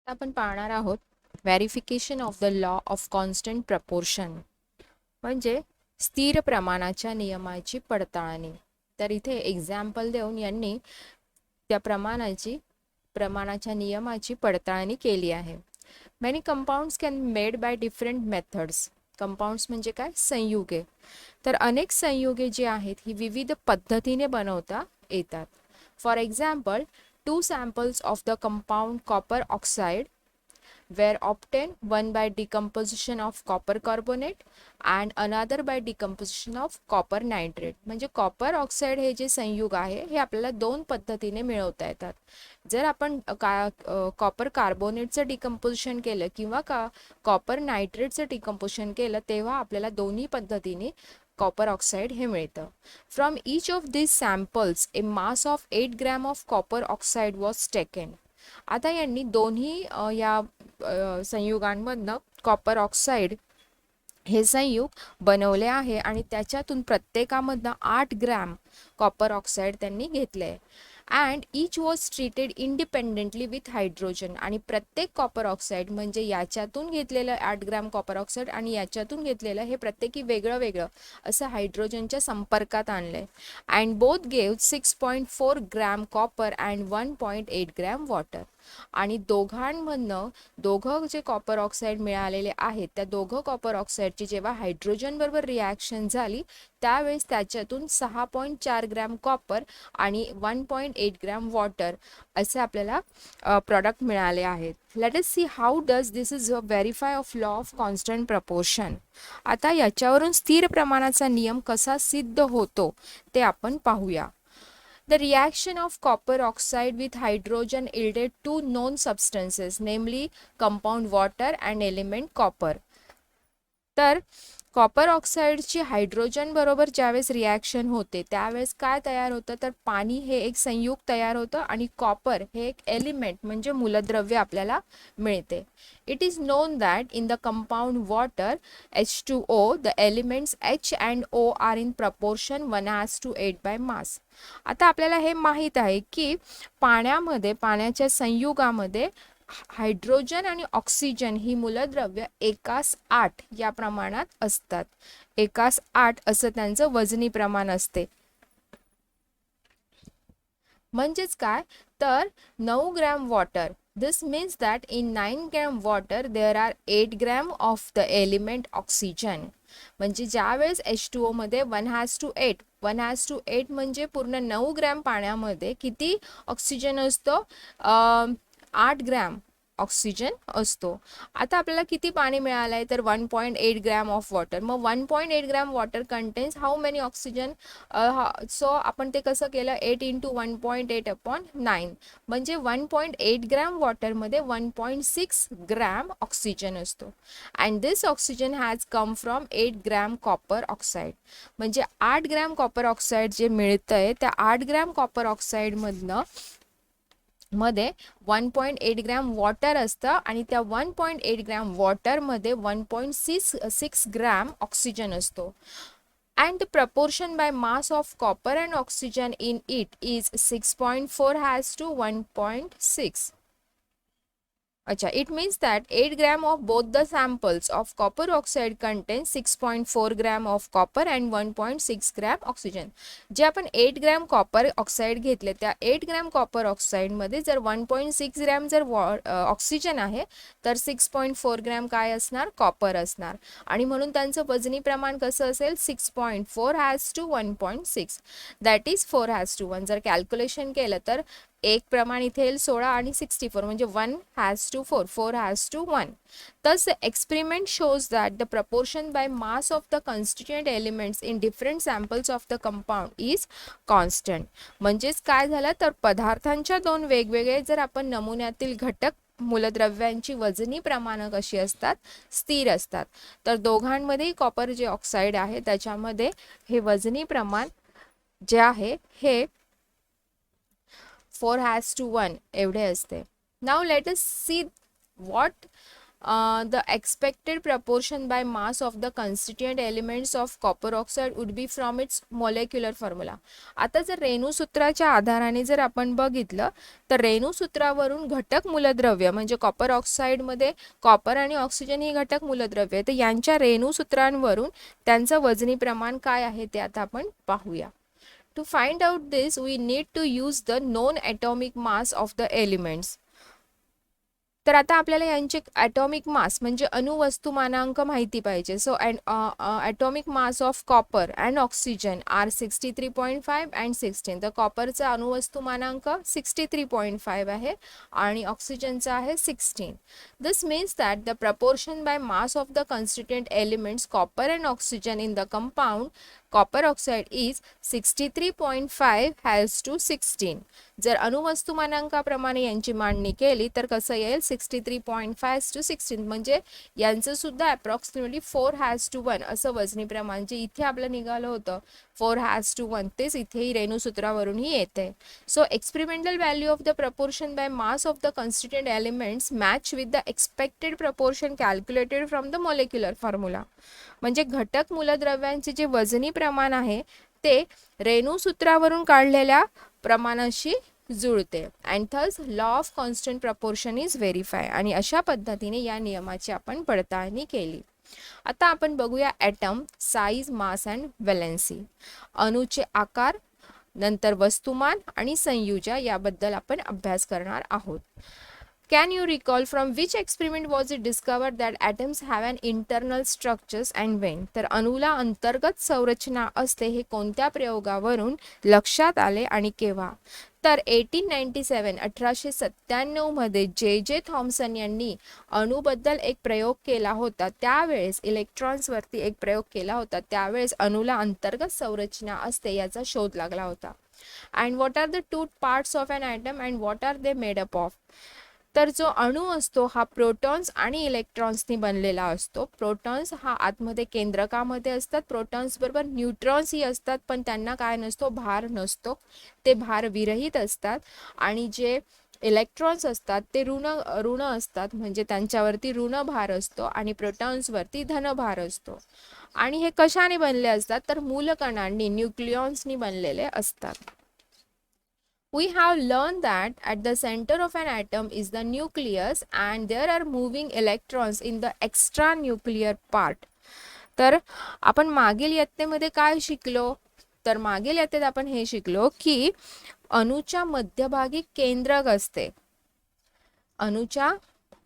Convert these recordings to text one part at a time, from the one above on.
आपण पाहणार आहोत verification of the law of constant proportion म्हणजे स्थिर प्रमाणाच्या नियमाची पडताळणी. तर इथे एक्झाम्पल देऊन यांनी त्या प्रमाणाच्या नियमाची पडताळणी केली आहे. Many compounds can made by different methods. Compounds म्हणजे काय? संयुगे. तर अनेक संयुगे जी आहेत ही विविध पद्धतीने बनवता येतात. For example, 2 samples of the compound copper oxide were obtained, one by decomposition of copper carbonate and another by decomposition of copper nitrate. म्हणजे कॉपर ऑक्साईड हे जे संयुग आहे हे आपल्याला दोन पद्धतीने मिळवता येतात. जर आपण कॉपर कार्बोनेटचं डिकम्पोजिशन केलं किंवा कॉपर नायट्रेटचं डिकम्पोजिशन केलं तेव्हा आपल्याला दोन्ही पद्धतीने कॉपर ऑक्साईड हे मिळतं. From each of these samples A mass of 8 gram of copper oxide was taken. आता यांनी दोन्ही या संयुगांमधनं कॉपर ऑक्साईड हे संयुग बनवले आहे आणि त्याच्यातून प्रत्येकामधनं 8 ग्रॅम कॉपर ऑक्साईड त्यांनी घेतले. And each was treated independently with hydrogen. आणि प्रत्येक कॉपर ऑक्साईड म्हणजे याच्यातून घेतलेलं 8 ग्रॅम कॉपर ऑक्साईड आणि याच्यातून घेतलेलं हे प्रत्येकी वेगळं वेगळं असं हायड्रोजनच्या संपर्कात आणलंय. And both gave 6.4 gram copper and 1.8 gram water. आणि दोघांमधनं दोघं जे कॉपर ऑक्साईड मिळालेले आहेत त्या दोघं कॉपर ऑक्साईडची जेव्हा हायड्रोजन बरोबर रिॲक्शन झाली त्यावेळेस त्याच्यातून 6.4 ग्रॅम कॉपर आणि 1.8 ग्रॅम वॉटर असे आपल्याला प्रॉडक्ट मिळाले आहेत. Let us see how does this is verify of law of constant proportion. आता याच्यावरून स्थिर प्रमाणाचा नियम कसा सिद्ध होतो ते आपण पाहूया. The reaction of copper oxide with hydrogen yielded two known substances, namely compound water and element copper. तर कॉपर ऑक्साईडची हायड्रोजन बरोबर ज्यावेळेस रिॲक्शन होते त्यावेळेस काय तयार होतं तर पाणी हे एक संयुग तयार होतं आणि कॉपर हे एक एलिमेंट म्हणजे मूलद्रव्य आपल्याला मिळते. It is non that in the compound water H2O the elements H and O are in proportion 1:8 by mass. आता आपल्याला हे माहीत आहे की पाण्याच्या संयुगामध्ये हायड्रोजन आणि ऑक्सिजन ही मूलद्रव्य 1:8 या प्रमाणात असतात. 1:8 असं त्यांचं वजनी प्रमाण असते. म्हणजेच काय तर 9 gram water. This means that in 9 gram water there are 8 gram of the element oxygen. म्हणजे ज्यावेळेस H2O मध्ये 1:8 म्हणजे पूर्ण 9 ग्रॅम पाण्यामध्ये किती ऑक्सिजन असतो 8 ग्रॅम ऑक्सिजन असतो. आता आपल्याला किती पाणी मिळालं आहे तर 1.8 ग्रॅम ऑफ वॉटर. मग 1.8 gram water contains how many oxygen. So आपण ते कसं केलं 8 इंटू 1.8 अपॉन 9 म्हणजे 1.8 ग्रॅम वॉटरमध्ये 1.6 ग्रॅम ऑक्सिजन असतो. And this oxygen has come from 8 gram copper oxide. म्हणजे 8 ग्रॅम कॉपर ऑक्साईड जे मिळतंय त्या 8 ग्रॅम कॉपर ऑक्साईडमधनं 1.8 ग्रॅम वॉटर असतं आणि त्या 1.8 ग्रॅम वॉटरमध्ये 1.6 ग्रॅम ऑक्सिजन असतो. And the proportion by mass of copper and oxygen in it is 6.4:1.6. अच्छा, it means that 8 gram of both the samples of copper oxide contain 6.4 gram of copper and 1.6 gram oxygen. जे आपण 8 gram copper oxide घेतले त्या 8 gram copper ऑक्साईडमध्ये जर 1.6 gram जर oxygen आहे तर 6.4 gram काय असणार कॉपर असणार. आणि म्हणून त्यांचं वजनी प्रमाण कसं असेल 6.4:1.6 दॅट इज 4:1. जर कॅल्क्युलेशन केलं तर एक प्रमाण इथे येईल 16 आणि 64 म्हणजे 1:4 4:1. Thus the experiment shows that the proportion by mass of the constituent elements in different samples of the compound is constant. म्हणजेच काय झालं तर पदार्थांच्या दोन वेगवेगळे जर आपण नमुन्यातील घटक मूलद्रव्यांची वजनी प्रमाणं कशी असतात स्थिर असतात. तर दोघांमध्ये कॉपर जे ऑक्साईड आहे त्याच्यामध्ये हे वजनी प्रमाण जे आहे हे 4:1 एवढे असते. Now let us see what the expected proportion by mass of the constituent elements of copper oxide would be from its molecular formula. आता जर रेणूसूत्राच्या आधाराने जर आपण बघितलं तर रेणूसूत्रावरून घटक मूलद्रव्य म्हणजे कॉपर ऑक्साईडमध्ये कॉपर आणि ऑक्सिजन ही घटक मूलद्रव्य तर यांच्या रेणूसूत्रांवरून त्यांचं वजनी प्रमाण काय आहे ते आता आपण पाहूया. To find out this, we need to use the known atomic mass of the elements. तर आता आपल्याला यांचे ॲटॉमिक मास म्हणजे अणुवस्तुमानांक माहिती पाहिजे. So atomic mass of copper and oxygen are 63.5 and 16. तर कॉपरचा अणुवस्तुमानांक 63.5 आहे आणि ऑक्सिजनचा आहे 16. This means that the proportion by mass of the constituent elements copper and oxygen in the compound copper oxide is 63.5 has to 16. जर अणुवस्तुमानांकाप्रमाणे यांची मांडणी केली तर कसं येईल 63.5 to 16 म्हणजे यांचं सुद्धा अप्रॉक्सिमेटली 4 has to 1 असं वजनी प्रमाण जे इथे आपलं निघालं होतं 4 has to 1 तेच इथेही रेणूसूत्रावरूनही येते. So experimental value of the proportion by mass of the constituent elements match with the expected proportion calculated from the molecular formula. म्हणजे घटक मूलद्रव्यांचे जे वजनी प्रमाण आहे ते रेणूसूत्रावरून काढलेल्या प्रमाणाशी जुळते. And thus law of constant proportion is verify. आणि अशा पद्धतीने या नियमाची आपण पडताळणी केली. आता आपण बघूया atom, size, mass and valency. अणूचे आकार, नंतर वस्तुमान आणि संयुजा याबद्दल आपण अभ्यास करणार आहोत. Can you recall from which experiment was it discovered that atoms have an internal structures and when? तर अणूला अंतर्गत संरचना असते हे कोणत्या प्रयोगावरून लक्षात आले आणि केव्हा? तर 1897 मध्ये जे थॉम्सन यांनी अणूबद्दल एक प्रयोग केला होता. त्यावेळेस इलेक्ट्रॉन्सवरती एक प्रयोग केला होता. त्यावेळेस अणूला अंतर्गत संरचना असते याचा शोध लागला होता. And what are the two parts of an atom and what are they made up of? तर जो अणू असतो हा प्रोटॉन्स आणि इलेक्ट्रॉन्सनी बनलेला असतो. प्रोटॉन्स हा आतमध्ये केंद्रकामध्ये असतात. प्रोटॉन्स बरोबर न्यूट्रॉन्सही असतात पण त्यांना काय नसतो, भार नसतो, ते भार विरहित असतात. आणि जे इलेक्ट्रॉन्स असतात ते ऋण असतात म्हणजे त्यांच्यावरती ऋण भार असतो आणि प्रोटॉन्सवरती धनभार असतो. आणि हे कशाने बनले असतात तर मूलकणांनी न्यूक्लियॉन्सनी बनलेले असतात. We have learned that at the center of an atom is the nucleus and there are moving electrons in the extranuclear part. तर आपण मागील इयत्तेमध्ये काय शिकलो? तर मागील इयत्तेत आपण हे शिकलो की अणूच्या मध्यभागी केंद्रक असते. अणूच्या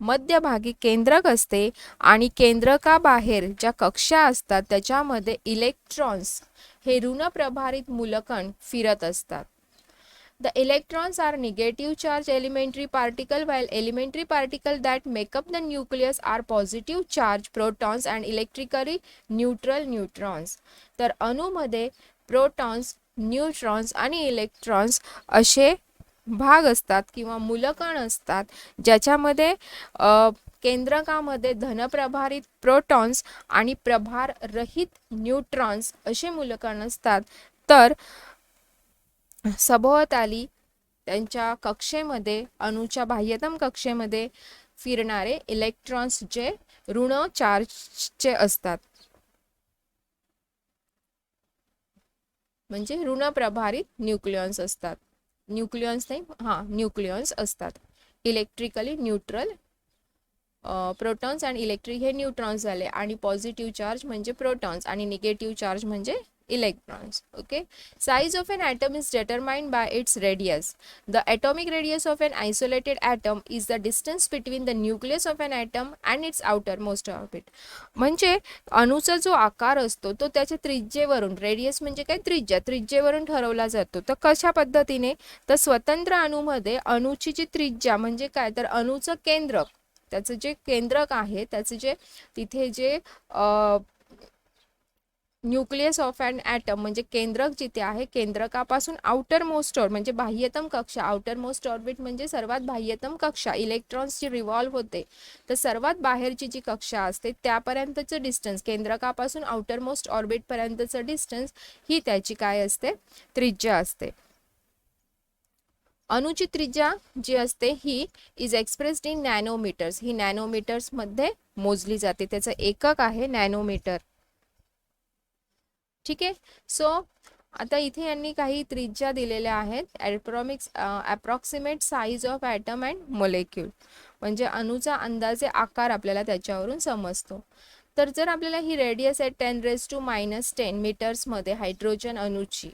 मध्यभागी केंद्रक असते आणि केंद्रकाबाहेर ज्या कक्षा असतात त्याच्यामध्ये इलेक्ट्रॉन्स हे ऋणप्रभारित मूलकण फिरत असतात. The electrons are negative charge elementary particle while elementary particle that make up the nucleus are positive charge protons and electrically neutral neutrons. तर अणूमध्ये प्रोटॉन्स, न्यूट्रॉन्स आणि इलेक्ट्रॉन्स असे भाग असतात किंवा मूलकण असतात ज्याच्यामध्ये केंद्रकामध्ये धनप्रभारित प्रोटॉन्स आणि प्रभार रहित न्यूट्रॉन्स असे मूलकण असतात. तर सभोवताली त्यांच्या कक्षेमध्ये अणूच्या बाह्यतम कक्षेमध्ये फिरणारे इलेक्ट्रॉन्स जे ऋण चार्जचे असतात म्हणजे ऋण प्रभारित न्यूक्लियॉन्स असतात. न्यूक्लियॉन्स असतात. इलेक्ट्रिकली न्यूट्रल प्रोटॉन्स आणि इलेक्ट्रिक हे न्यूट्रॉन्स झाले आणि पॉझिटिव्ह चार्ज म्हणजे प्रोटॉन्स आणि निगेटिव्ह चार्ज म्हणजे electrons. Okay, size of an atom is determined by its radius. The atomic radius of an isolated atom is the distance between the nucleus of an atom and its outermost orbit. म्हणजे अणूचा जो आकार असतो तो त्याच्या त्रिज्येवरून, radius म्हणजे काय, त्रिज्येवरून ठरवला जातो. तर कशा पद्धतीने? तर स्वतंत्र अणूमध्ये अणूची जी त्रिज्या म्हणजे काय तर अणूचं केंद्रक, त्याचं जे केंद्रक आहे त्याचं जे तिथे जे न्यूक्लियस ऑफ ॲन ॲटम म्हणजे केंद्रक जिथे आहे केंद्रकापासून आउटर मोस्ट ऑर्बिट म्हणजे बाह्यतम कक्षा, आउटर मोस्ट ऑर्बिट म्हणजे सर्वात बाह्यतम कक्षा, इलेक्ट्रॉन्सची रिव्हॉल्व होते तर सर्वात बाहेरची जी कक्षा असते त्यापर्यंतचं डिस्टन्स, केंद्रकापासून आउटर मोस्ट ऑर्बिट पर्यंतचं डिस्टन्स ही त्याची काय असते, त्रिज्या असते. अणुची त्रिज्या जी असते ही इज एक्सप्रेस्ड इन नॅनोमीटर्स, ही नॅनोमीटर्स मध्ये मोजली जाते, त्याचं एकक आहे नॅनोमीटर. ठीक आहे. सो आता इथे यांनी काही त्रिज्या दिलेल्या आहेत. Approximate size of atom and molecule, म्हणजे अणूचा अंदाजे आकार आपल्याला त्याच्यावरून समजतो. तर जर आपल्याला ही रेडियस आहे 10⁻⁻10 मीटर्समध्ये हायड्रोजन अणूची,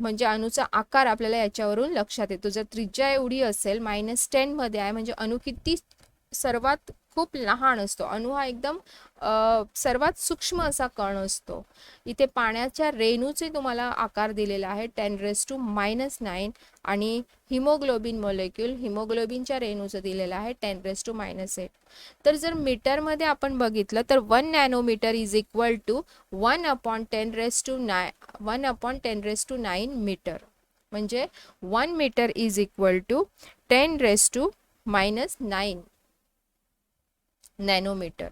म्हणजे अणूचा आकार आपल्याला याच्यावरून लक्षात येतो. जर त्रिज्या एवढी असेल -10 मध्ये आहे, म्हणजे अणू किती सर्वात खूप लहान असतो. अणू हा एकदम सर्वात सूक्ष्म असा कण असतो. इथे पाण्याच्या रेणूचे तुम्हाला आकार दिलेला आहे 10⁻⁹ आणि हिमोग्लोबिन मॉलिक्यूल, हिमोग्लोबिनच्या रेणूचं दिलेलं आहे 10⁻⁸. तर जर मीटरमध्ये आपण बघितलं तर 1 nanometre is equal to 1/10⁹ metre, म्हणजे 1 metre is equal to 10⁻⁹ nanometre.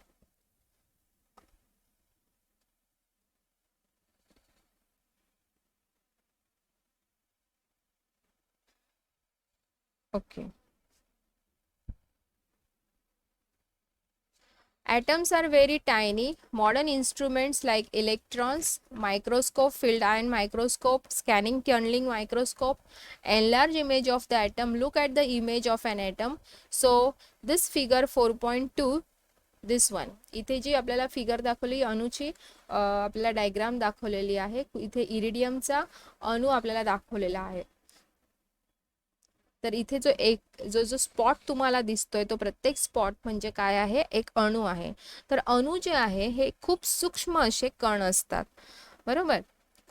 Okay. Atoms are very tiny. Modern instruments like electrons microscope, field ion microscope, scanning tunneling microscope enlarge image of the atom. Look at the image of an atom. So this figure 4.2, this one, इथे जी आपल्याला figure दाखवली अणूची आपल्याला diagram दाखवलेली आहे. इथे इरिडियमचा अणू आपल्याला दाखवलेला आहे. तर इथे जो स्पॉट तुम्हाला दिसतोय तो प्रत्येक स्पॉट म्हणजे काय आहे, एक अणू आहे. तर अणू जे आहे हे खूप सूक्ष्म असे कण असतात, बरोबर,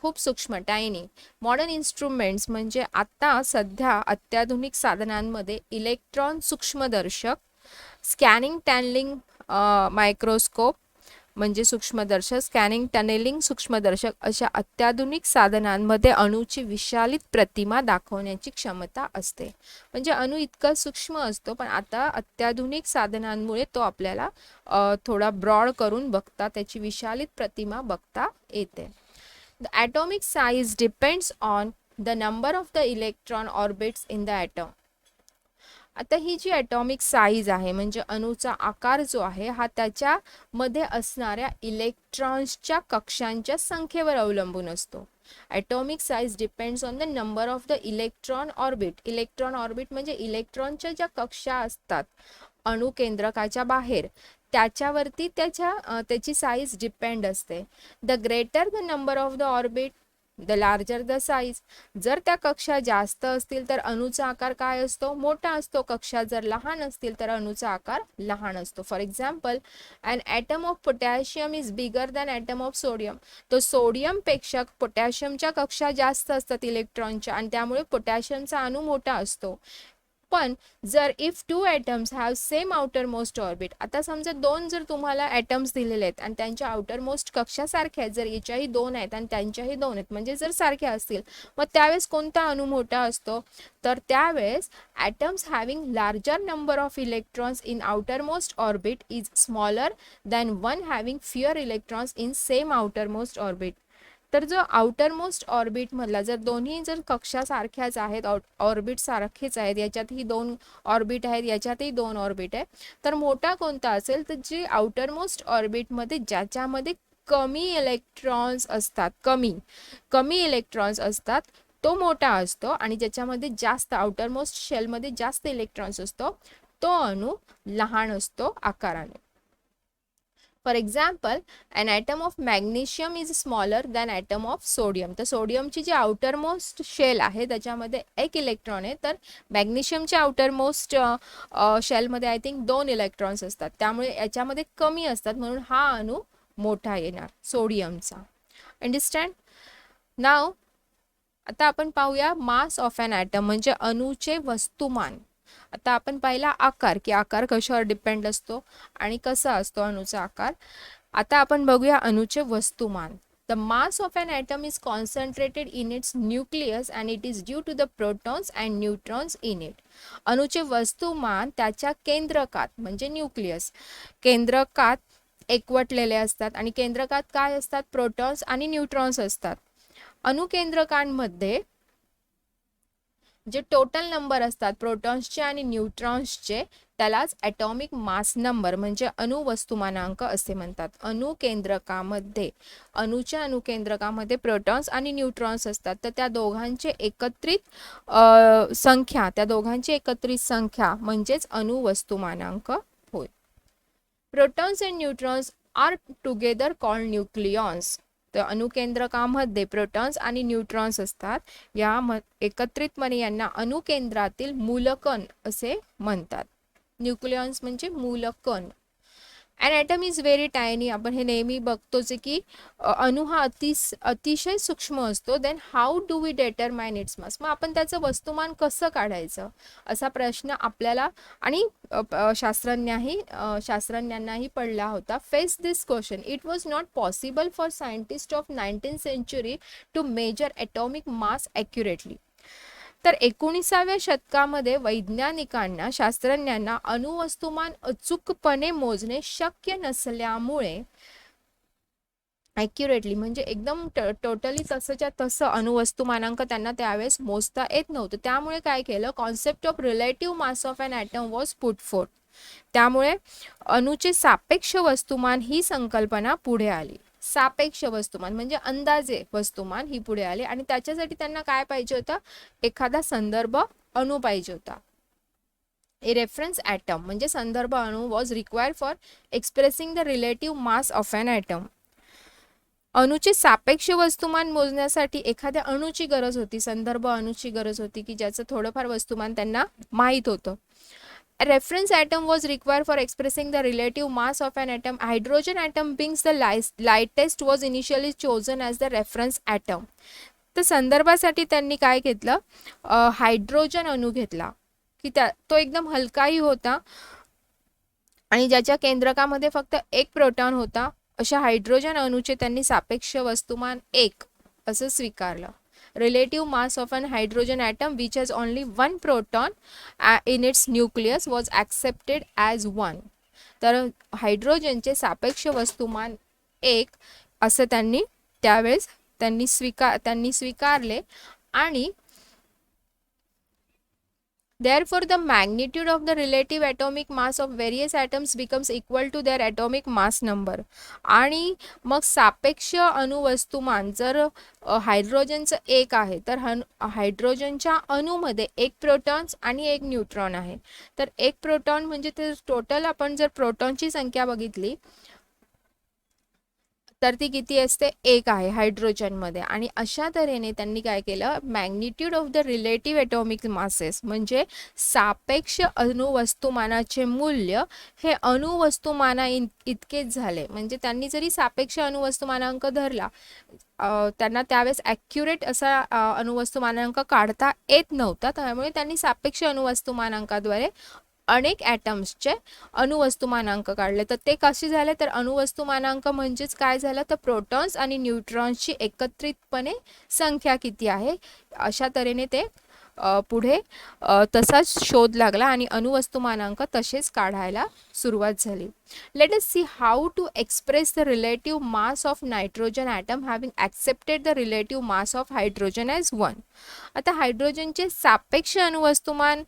खूप सूक्ष्म, टायनी. मॉडर्न इन्स्ट्रुमेंट्स म्हणजे आता सध्या अत्याधुनिक साधनांमध्ये इलेक्ट्रॉन सूक्ष्मदर्शक, स्कॅनिंग टॅनलिंग मायक्रोस्कोप म्हणजे सूक्ष्मदर्शक, स्कॅनिंग टनेलिंग सूक्ष्मदर्शक अशा अत्याधुनिक साधनांमध्ये अणूची विशालित प्रतिमा दाखवण्याची क्षमता असते. म्हणजे अणू इतका सूक्ष्म असतो, पण आता अत्याधुनिक साधनांमुळे तो आपल्याला थोडा ब्रॉड करून बघता, त्याची विशालित प्रतिमा बघता येते. The atomic size depends on the number of the electron orbits in the atom. आता ही जी ॲटॉमिक साईज आहे म्हणजे अणूचा आकार जो आहे हा त्याच्यामध्ये असणाऱ्या इलेक्ट्रॉन्सच्या कक्षांच्या संख्येवर अवलंबून असतो. Atomic size depends on the number of the electron orbit. Electron orbit म्हणजे इलेक्ट्रॉनच्या ज्या कक्षा असतात अणुकेंद्रकाच्या बाहेर, त्याच्यावरती त्याची साईज डिपेंड असते. The greater the number of the orbit the larger the size. जर त्या कक्षा जास्त असतील तर अणूचा आकार काय असतो, मोठा असतो. कक्षा जर लहान असतील तर अणूचा आकार लहान असतो. For example, an atom of potassium is bigger than atom of sodium. तो सोडियमपेक्षा पोटॅशियमच्या कक्षा जास्त असतात इलेक्ट्रॉनच्या, आणि त्यामुळे पोटॅशियमचा अणू मोठा असतो. पण जर if two atoms have same outer most orbit, आता समजा दोन जर तुम्हाला ॲटम्स दिलेले आहेत आणि त्यांच्या आउटर मोस्ट कक्षा सारख्या आहेत, जर याच्याही दोन आहेत आणि त्यांच्याही दोन आहेत, म्हणजे जर सारख्या असतील, मग त्यावेळेस कोणता अणू मोठा असतो, तर त्यावेळेस atoms having larger number of electrons in outer most orbit is smaller than one having fewer electrons in same outer most orbit. तर जो आउटर मोस्ट ऑर्बिट मधला जर दोन्ही जर कक्षा सारख्याच आहेत, ऑर्बिट सारखेच आहेत, याच्यातही दोन ऑर्बिट आहेत, याच्यातही दोन ऑर्बिट आहे, तर मोठा कोणता असेल, तर जे आउटर मोस्ट ऑर्बिटमध्ये ज्याच्यामध्ये कमी इलेक्ट्रॉन्स असतात, कमी इलेक्ट्रॉन्स असतात, तो मोठा असतो. आणि ज्याच्यामध्ये जास्त आउटर मोस्ट शेलमध्ये जास्त इलेक्ट्रॉन्स असतो, तो अणू लहान असतो आकाराने. For example, an atom of magnesium is smaller than atom of sodium. तर सोडियमची जी आउटर मोस्ट शेल आहे त्याच्यामध्ये एक इलेक्ट्रॉन आहे, तर मॅग्नेशियमच्या आउटर मोस्ट शेलमध्ये आय थिंक 2 इलेक्ट्रॉन्स असतात, त्यामुळे याच्यामध्ये कमी असतात, म्हणून हा अणू मोठा येणार सोडियमचा. अंडरस्टँड नाव. आता आपण पाहूया मास ऑफ ॲन ॲटम म्हणजे अणूचे वस्तुमान. आता आपण पाहिला आकार, की आकार कशावर डिपेंड असतो आणि कसा असतो अणूचा आकार. आता आपण बघूया अणूचे वस्तुमान. The mass of an atom is concentrated in its nucleus and it is due to the protons and neutrons in it. अणूचे वस्तुमान त्याच्या केंद्रकात म्हणजे न्यूक्लियस, केंद्रकात एकवटलेले असतात, आणि केंद्रकात काय असतात, प्रोटॉन्स आणि न्यूट्रॉन्स असतात. अणुकेंद्रकांमध्ये जे टोटल नंबर असतात प्रोटॉन्सचे आणि न्यूट्रॉन्सचे त्यालाच ॲटॉमिक मास नंबर म्हणजे अणुवस्तुमानांक असे म्हणतात. अणुच्या अणुकेंद्रकामध्ये प्रोटॉन्स आणि न्यूट्रॉन्स असतात, तर त्या दोघांची एकत्रित संख्या म्हणजेच अणुवस्तुमानांक होय. Protons and neutrons are together called nucleons. तर अणुकेंद्रकामध्ये प्रोटॉन्स आणि न्यूट्रॉन्स असतात, या एकत्रितपणे यांना अणुकेंद्रातील मूलकण असे म्हणतात. न्यूक्लियॉन्स म्हणजे मूलकण. And atom is very tiny. आपण हे नेहमी बघतोच की अणु हा अतिशय सूक्ष्म असतो. Then how do we determine its mass. मग आपण त्याचं वस्तुमान कसं काढायचं असा प्रश्न आपल्याला आणि शास्त्रज्ञांनाही पडला होता. Face this question. It was not possible for scientist of 19th century to measure atomic mass accurately. तर 19व्या शतकामध्ये वैज्ञानिकांना शास्त्रज्ञांना अणुवस्तुमान अचूकपणे मोजणे शक्य नसल्यामुळे ॲक्युरेटली म्हणजे एकदम टोटली तसंच्या तसं अणुवस्तुमानांक त्यांना त्यावेळेस मोजता येत नव्हतं. त्यामुळे काय केलं, concept of relative mass of an atom was put forth. त्यामुळे अणुचे सापेक्ष वस्तुमान ही संकल्पना पुढे आली. सापेक्ष वस्तुमान म्हणजे अंदाजे वस्तुमान ही पुढे आली आणि त्याच्यासाठी त्यांना काय पाहिजे होतं, एखादा संदर्भ अणू पाहिजे होता. ए रेफरन्स ॲटम म्हणजे संदर्भ अणू was required for expressing the relative mass of an atom. अणूचे सापेक्ष वस्तुमान मोजण्यासाठी एखाद्या अणूची गरज होती, संदर्भ अणूची गरज होती की ज्याचं थोडंफार वस्तुमान त्यांना माहीत होतं. A reference atom was required for expressing the relative mass of an atom. Hydrogen atom being the lightest was initially chosen as the reference atom. तर संदर्भासाठी त्यांनी काय घेतलं, हायड्रोजन अणू घेतला की तो एकदम हलकाही होता आणि ज्याच्या केंद्रकामध्ये फक्त एक प्रोटॉन होता. अशा हायड्रोजन अणूचे त्यांनी सापेक्ष वस्तुमान 1 असं स्वीकारलं. Relative mass of an hydrogen atom which has only one proton in its nucleus was accepted as 1. तर हायड्रोजनचे सापेक्ष वस्तुमान 1 असं त्यांनी त्यावेळेस स्वीकारले आणि therefore the magnitude of the relative atomic mass of various atoms becomes equal to their atomic mass number. आणि मग सापेक्ष अणुवस्तुमान जर हायड्रोजनचं 1 आहे तर हायड्रोजनच्या अणूमध्ये एक प्रोटॉन्स आणि एक न्यूट्रॉन आहे. तर एक प्रोटॉन म्हणजे ते टोटल आपण जर प्रोटॉनची संख्या बघितली तर ती किती असते, 1 आहे हायड्रोजनमध्ये. आणि अशा तऱ्हेने त्यांनी काय केलं, magnitude of the relative atomic masses म्हणजे सापेक्ष अणुवस्तुमानाचे मूल्य हे अणुवस्तुमाना इतकेच झाले. म्हणजे त्यांनी जरी सापेक्ष अणुवस्तुमानांक धरला, त्यांना त्यावेळेस ॲक्युरेट असा अणुवस्तुमानांक काढता येत नव्हता. त्यामुळे त्यांनी सापेक्ष अणुवस्तुमानांकाद्वारे अनेक ॲटम्सचे अणुवस्तुमानांक काढले. तर ते कसे झाले, तर अणुवस्तुमानांक म्हणजेच काय झालं, तर प्रोटॉन्स आणि न्यूट्रॉन्सची एकत्रितपणे संख्या किती आहे अशा तऱ्हेने ते पुढे तसाच शोध लागला आणि अणुवस्तुमानांक तसेच काढायला सुरुवात झाली. Let us see how to express the relative mass of nitrogen atom having accepted the relative mass of hydrogen as 1. आता हायड्रोजनचे सापेक्ष अणुवस्तुमान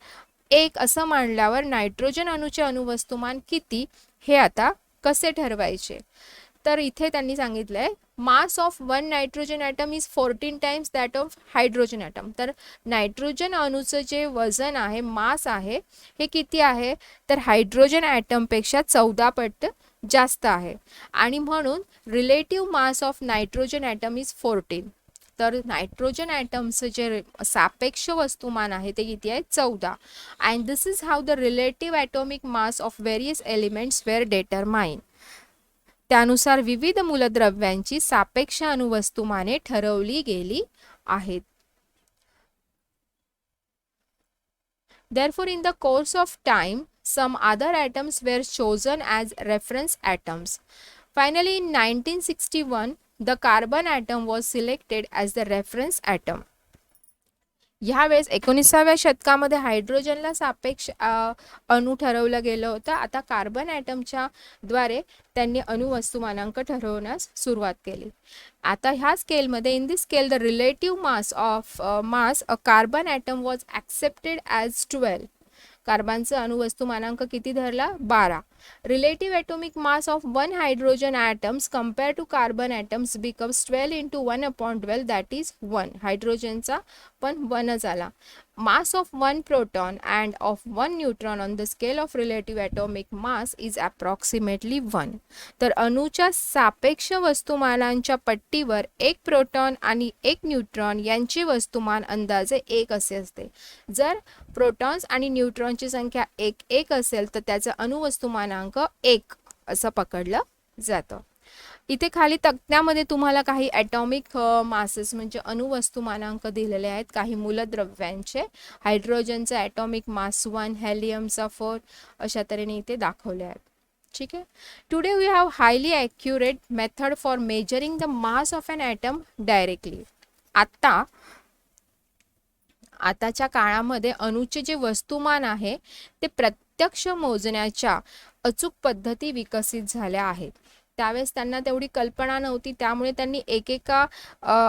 1 असं मानल्यावर नायट्रोजन अणूचे अणुवस्तुमान किती हे आता कसे ठरवायचे. तर इथे त्यांनी सांगितलंय mass of 1 nitrogen atom is 14 times that of hydrogen atom. तर नायट्रोजन अणूचं जे वजन आहे, मास आहे, हे किती आहे, तर हायड्रोजन ॲटमपेक्षा 14 पट जास्त आहे. आणि म्हणून relative mass of nitrogen atom is 14. तर नायट्रोजन ॲटमचं जे सापेक्ष वस्तुमान आहे ते किती आहे, 14. And this is how the relative atomic mass of various elements were determine. त्यानुसार विविध मूलद्रव्यांची सापेक्ष अणुवस्तुमाने ठरवली गेली आहेत. Therefore, in the course of time, some other atoms were chosen as reference atoms. Finally, in 1961, the carbon atom was selected as the reference atom. ह्यावेळेस 19व्या शतकामध्ये हायड्रोजनला सापेक्ष अणू ठरवलं गेलं होतं. आता कार्बन ॲटमच्या द्वारे त्यांनी अणुवस्तुमानांक ठरवण्यास सुरुवात केली. आता ह्या स्केलमध्ये in this scale the relative mass a carbon atom was accepted as 12. कार्बनचा अणुवस्तुमानांक किती धरला? 12. Relative atomic mass of 1 hydrogen atoms compare to carbon atoms becomes 12 into 1/12 that is 1. हायड्रोजनचा पण 1च आला. Mass of 1 proton and of 1 neutron on the scale of relative atomic mass is approximately 1. तर अणूच्या सापेक्ष वस्तुमानांच्या पट्टीवर एक प्रोटॉन आणि एक न्यूट्रॉन यांचे वस्तुमान अंदाजे 1 असे असते. जर प्रोटॉन्स आणि न्यूट्रॉनची संख्या 1 असेल तर त्याचं अणुवस्तुमानांक 1 असं पकडलं जातं. इथे खाली तक्त्यामध्ये तुम्हाला काही ॲटॉमिक मासेस म्हणजे अणुवस्तुमानांक दिलेले आहेत काही मूलद्रव्यांचे. हायड्रोजनचा ॲटॉमिक मास 1, हेलियमचा 4 अशा तऱ्हेने इथे दाखवले आहेत. ठीक आहे. Today we have highly accurate method for measuring the mass of an atom directly. आताच्या काळामध्ये अणूचे जे वस्तुमान आहे ते प्रत्यक्ष मोजण्याच्या अचूक पद्धती विकसित झाल्या आहेत. त्यावेळेस त्यांना तेवढी कल्पना नव्हती, त्यामुळे त्यांनी एकेका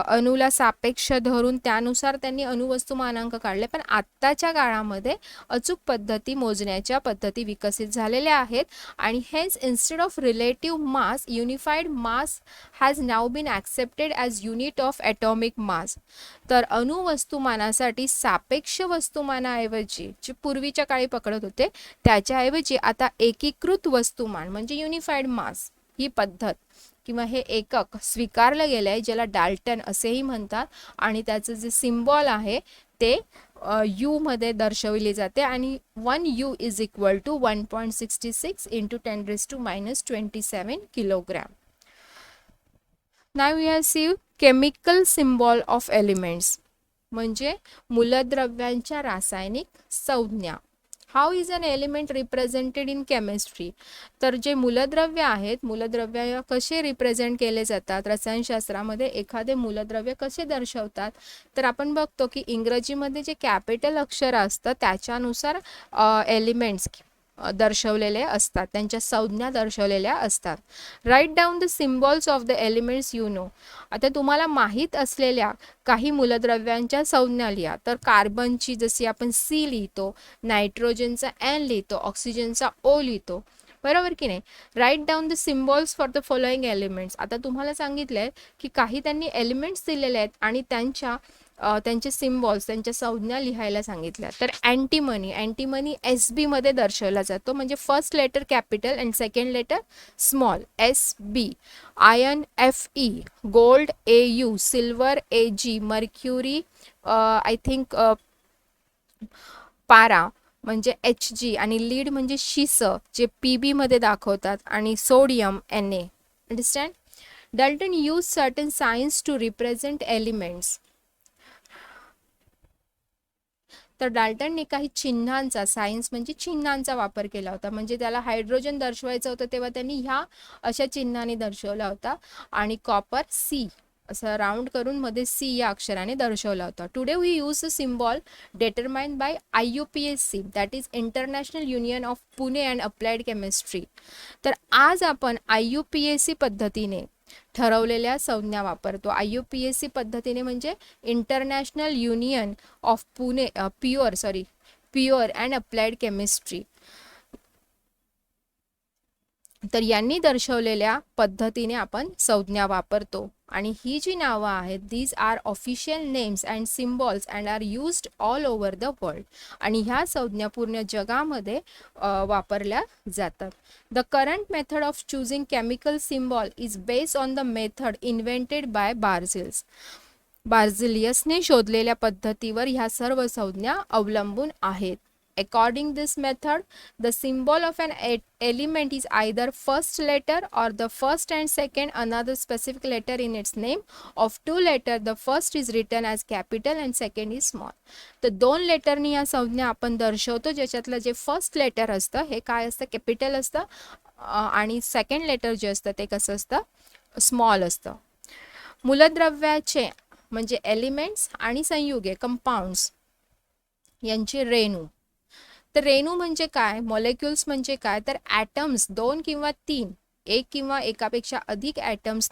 अणूला सापेक्ष धरून त्यानुसार त्यांनी अणुवस्तुमानांक काढले. पण आत्ताच्या काळामध्ये अचूक पद्धती मोजण्याच्या पद्धती विकसित झालेल्या आहेत आणि hence instead of relative mass unified mass has now been accepted as unit of atomic mass. तर अणुवस्तुमानासाठी सापेक्ष वस्तुमानाऐवजी जे पूर्वीच्या काळी पकडत होते त्याच्याऐवजी आता एकीकृत वस्तुमान म्हणजे युनिफाईड मास ही पद्धत किंवा हे एकक स्वीकारलं गेलं आहे, ज्याला डाल्टन असेही म्हणतात. आणि त्याचं जे सिम्बॉल आहे ते यू मध्ये दर्शवली जाते आणि 1 U is equal to 1.66 into 10⁻⁻27 kilogram. Now we have see chemical symbol of elements म्हणजे मूलद्रव्यांच्या रासायनिक संज्ञा. How is an element represented in chemistry. तर जे मूलद्रव्य आहेत, मूलद्रव्य कसे रिप्रेझेंट केले जातात रसायनशास्त्रामध्ये, एखादे मूलद्रव्य कसे दर्शवतात, तर आपण बघतो की इंग्रजीमध्ये जे कॅपिटल अक्षर असतं त्याच्यानुसार एलिमेंट्स दर्शवलेले असतात, त्यांच्या संज्ञा दर्शवलेल्या असतात. Write down the symbols of the elements you know. आता तुम्हाला माहीत असलेल्या काही मूलद्रव्यांच्या संज्ञा लिहा. तर कार्बनची जशी आपण C लिहितो, नायट्रोजनचा N लिहितो, ऑक्सिजनचा O लिहितो, बरोबर की नाही. Write down the symbols for the following elements. आता तुम्हाला सांगितलं आहे की काही त्यांनी एलिमेंट्स दिलेले आहेत आणि त्यांचे सिम्बॉल्स, त्यांच्या संज्ञा लिहायला सांगितल्या. तर अँटीमनी SB मध्ये दर्शवला जातो, म्हणजे first letter capital and second letter small SB. Iron FE, gold AU, silver AG, mercury I think पारा म्हणजे HG आणि लीड म्हणजे शिस जे PB मध्ये दाखवतात आणि sodium Na. Understand. Dalton use certain signs to represent elements. तर डाल्टनने काही चिन्हांचा, सायन्स म्हणजे चिन्हांचा वापर केला होता. म्हणजे त्याला हायड्रोजन दर्शवायचं होतं तेव्हा त्यांनी ह्या अशा चिन्हाने दर्शवला होता आणि कॉपर C असं राऊंड करून मध्ये C या अक्षराने दर्शवला होता. Today we use a symbol determined by IUPAC that is international union of pure and applied chemistry. तर आज आपण IUPAC पद्धतीने ठरवलेल्या संज्ञा वापरतो. IUPAC पद्धतीने म्हणजे international union of Pune pure and applied chemistry. तर यांनी दर्शवलेल्या पद्धतीने आपण संज्ञा वापरतो आणि ही जी नावं आहेत these are official names and symbols and are used all over the world. आणि ह्या संज्ञा पूर्ण जगामध्ये वापरल्या जातात. The current method of choosing chemical symbol is based on the method invented by बार्झिलियसने शोधलेल्या पद्धतीवर ह्या सर्व संज्ञा अवलंबून आहेत. According this method, the symbol of an element is either first letter or the first and second another specific letter in its name. Of two letters, the first is written as capital and second is small. तर 2 लेटरनी या संज्ञा आपण दर्शवतो, ज्याच्यातलं जे first letter असतं हे काय असतं, कॅपिटल असतं आणि सेकंड लेटर जे असतं ते कसं असतं, स्मॉल असतं. मूलद्रव्याचे म्हणजे एलिमेंट्स आणि संयुगे कंपाऊंड्स यांचे रेणू. तर रेणू म्हणजे काय, मॉलिक्युल्स म्हणजे काय, तर ॲटम्स, 2 किंवा 3, एक किंवा एकापेक्षा अधिक ॲटम्स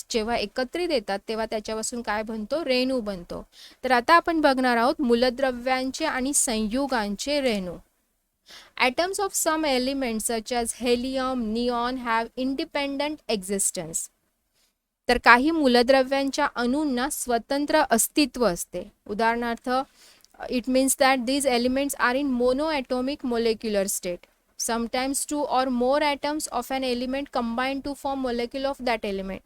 जेव्हा एकत्रित येतात तेव्हा त्याच्यापासून काय बनतो, रेणू बनतो. तर आता आपण बघणार आहोत मूलद्रव्यांचे आणि संयुगांचे रेणू. Atoms of some elements such as helium, neon have independent existence. तर काही मूलद्रव्यांच्या अणूंना स्वतंत्र अस्तित्व असते. उदाहरणार्थ, it means that these elements are in monoatomic molecular state. Sometimes two or more atoms of an element combine to form molecule of that element.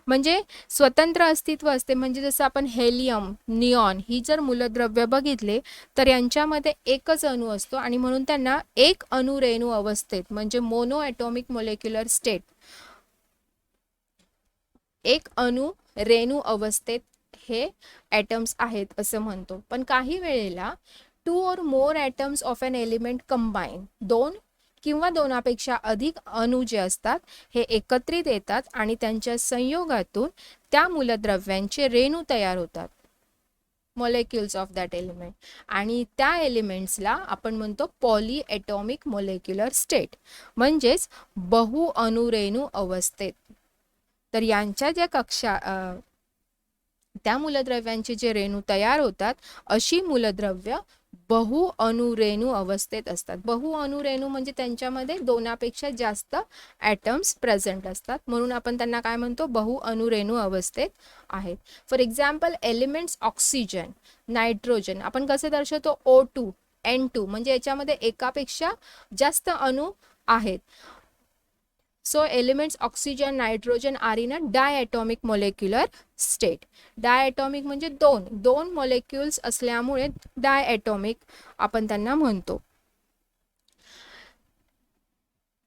म्हणजे स्वतंत्र अस्तित्व असते. म्हणजे जसं आपण हेलियम, निऑन ही जर मूलद्रव्य बघितले तर यांच्यामध्ये एकच अणू असतो आणि म्हणून त्यांना एक अणु रेणू अवस्थेत म्हणजे मोनो ॲटॉमिक मोलेक्युलर स्टेट, एक अणु रेणू अवस्थेत हे ॲटम्स आहेत असं म्हणतो. पण काही वेळेला 2 or more atoms of an element combine, 2 किंवा 2पेक्षा अधिक अणू जे असतात हे एकत्रित येतात आणि त्यांच्या संयोगातून त्या मूलद्रव्यांचे रेणू तयार होतात, मॉलिक्युल्स ऑफ दॅट एलिमेंट. आणि त्या एलिमेंट्सला आपण म्हणतो पॉलीएटॉमिक मोलेक्युलर स्टेट, म्हणजेच बहुअणुरेणू अवस्थेत. तर यांच्या ज्या कक्षा त्या मूलद्रव्यांचे जे रेणू तयार होतात अशी मूलद्रव्य बहुअणुरेणू अवस्थेत असतात. बहुअणुरेणू म्हणजे त्यांच्यामध्ये 2पेक्षा जास्त ॲटम्स प्रेझेंट असतात, म्हणून आपण त्यांना काय म्हणतो, बहुअणुरेणू अवस्थेत आहेत. For example elements oxygen, nitrogen आपण कसे दर्शवतो, O2, N2, म्हणजे याच्यामध्ये एकापेक्षा जास्त अणू आहेत. So elements oxygen, nitrogen are in a diatomic molecular state. Diatomic म्हणजे दोन molecules असल्यामुळे diatomic आपण त्यांना म्हणतो.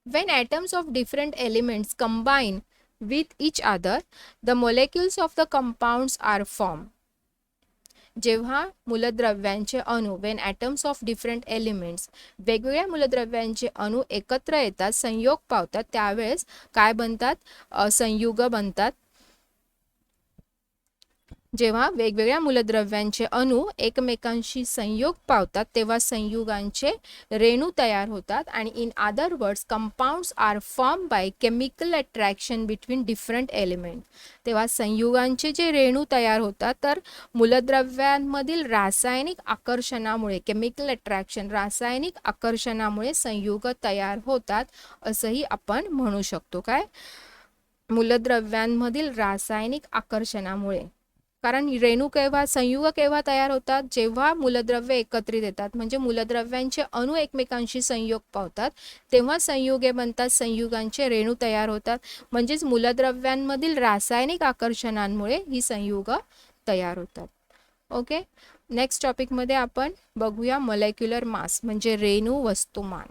When atoms of different elements combine with each other, the molecules of the compounds are formed. जेव्हा मूलद्रव्यांचे अणू, when atoms of different elements, वेगवेगळ्या मूलद्रव्यांचे अणू एकत्र येतात, संयोग पावतात, त्यावेळेस काय बनतात, संयुग बनतात. जेव्हा वेगवेगळ्या मूलद्रव्यांचे अणू एकमेकांशी संयोग पावतात तेव्हा संयुगांचे रेणू तयार होतात. आणि in other words compounds are form by chemical attraction between different element. तेव्हा संयुगांचे जे रेणू तयार होतात तर मूलद्रव्यांमधील रासायनिक आकर्षणामुळे, केमिकल अट्रॅक्शन, रासायनिक आकर्षणामुळे संयुग तयार होतात असंही आपण म्हणू शकतो. काय, मूलद्रव्यांमधील रासायनिक आकर्षणामुळे. कारण रेणू केव्हा, संयुग केव्हा तयार होतात, जेव्हा मूलद्रव्य एकत्रित येतात, म्हणजे मूलद्रव्यांचे अणू एकमेकांशी संयोग पावतात तेव्हा संयुगे बनतात, संयुगांचे रेणू तयार होतात. म्हणजेच मूलद्रव्यांमधील रासायनिक आकर्षणांमुळे ही संयुग तयार होतात. ओके, नेक्स्ट टॉपिकमध्ये आपण बघूया मॉलिक्युलर मास म्हणजे रेणू वस्तुमान.